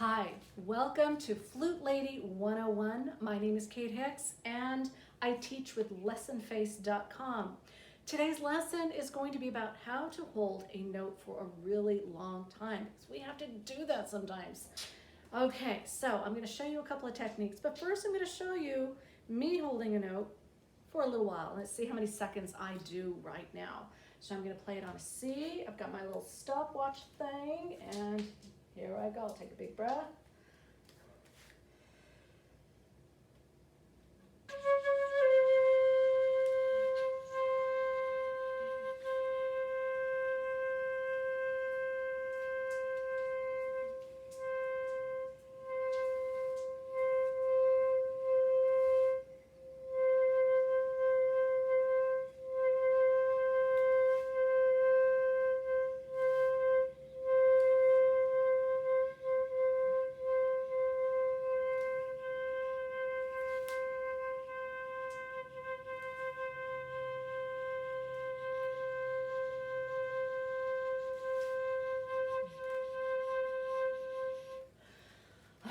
Hi, welcome to Flute Lady 101. My name is Kate Hicks and I teach with lessonface.com. Today's lesson is going to be about how to hold a note for a really long time because we have to do that sometimes. Okay, so I'm going to show you a couple of techniques, but first I'm going to show you me holding a note for a little while. Let's see how many seconds I do right now. So I'm going to play it on a C. I've got my little stopwatch thing and here I go. I'll take a big breath.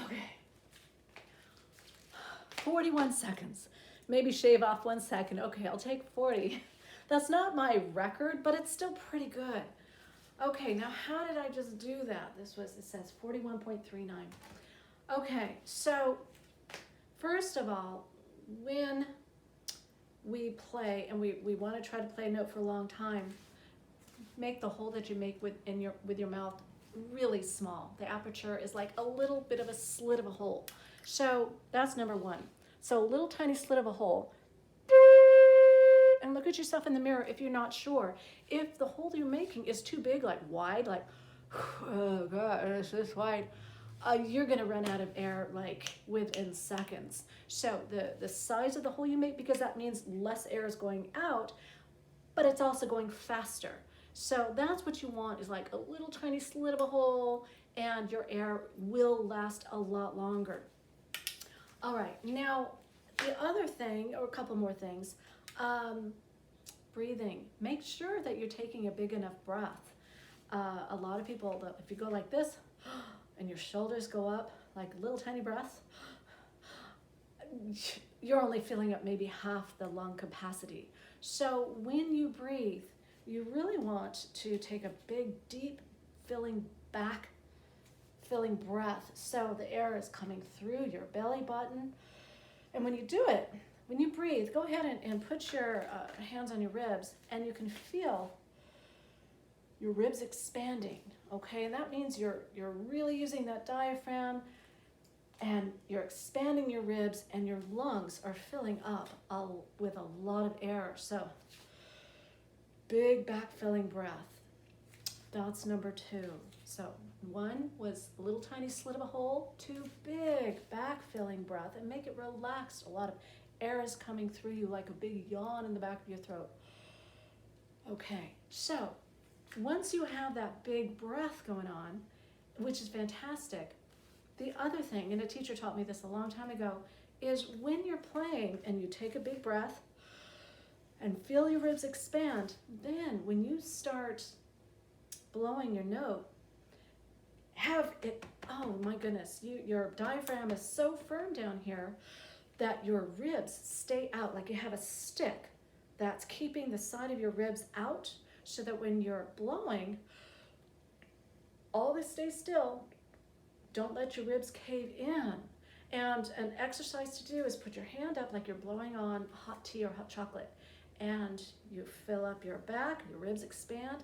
Okay. 41 seconds. Maybe shave off 1 second. Okay, I'll take 40. That's not my record, but it's still pretty good. Okay, now how did I just do that? It says 41.39. Okay, so first of all, when we play and we want to try to play a note for a long time, make the hole that you make with your mouth really small. The aperture is like a little bit of a slit of a hole. So that's number one. So a little tiny slit of a hole. And look at yourself in the mirror if you're not sure. If the hole you're making is too big, like wide, like, oh God, it's this wide, you're gonna run out of air like within seconds. So the size of the hole you make, because that means less air is going out, but it's also going faster. So that's what you want, is like a little tiny slit of a hole, and your air will last a lot longer. All right, now the other thing, or a couple more things, breathing. Make sure that you're taking a big enough breath. A lot of people, if you go like this, and your shoulders go up, like little tiny breaths, you're only filling up maybe half the lung capacity. So when you breathe, you really want to take a big, deep, filling breath, so the air is coming through your belly button. And when you do it, when you breathe, go ahead and put your hands on your ribs, and you can feel your ribs expanding, okay? And that means you're really using that diaphragm, and you're expanding your ribs, and your lungs are filling up with a lot of air. So big back-filling breath. That's number two. So one was a little tiny slit of a hole, two, big back-filling breath, and make it relaxed. A lot of air is coming through you like a big yawn in the back of your throat. Okay, so once you have that big breath going on, which is fantastic, the other thing, and a teacher taught me this a long time ago, is when you're playing and you take a big breath and feel your ribs expand, then when you start blowing your note, have it, oh my goodness, your diaphragm is so firm down here that your ribs stay out, like you have a stick that's keeping the side of your ribs out, so that when you're blowing, always stay still. Don't let your ribs cave in. And an exercise to do is put your hand up like you're blowing on hot tea or hot chocolate, and you fill up your back, your ribs expand.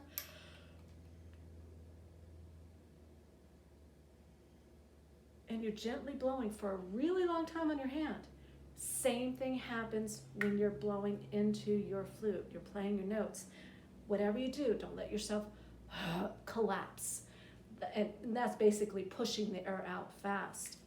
And you're gently blowing for a really long time on your hand. Same thing happens when you're blowing into your flute. You're playing your notes. Whatever you do, don't let yourself collapse. And that's basically pushing the air out fast.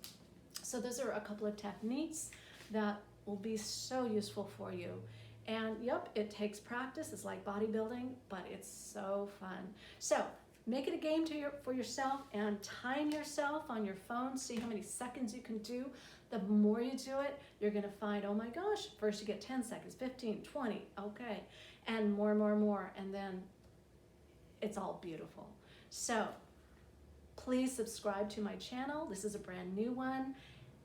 So those are a couple of techniques that will be so useful for you. And yep, it takes practice. It's like bodybuilding, but it's so fun. So make it a game for yourself, and time yourself on your phone. See how many seconds you can do. The more you do it, you're gonna find, oh my gosh, first you get 10 seconds, 15, 20, okay. And more, and then it's all beautiful. So Please subscribe to my channel. This is a brand new one,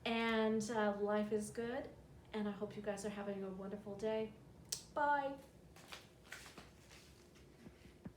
and life is good, and I hope you guys are having a wonderful day. Bye.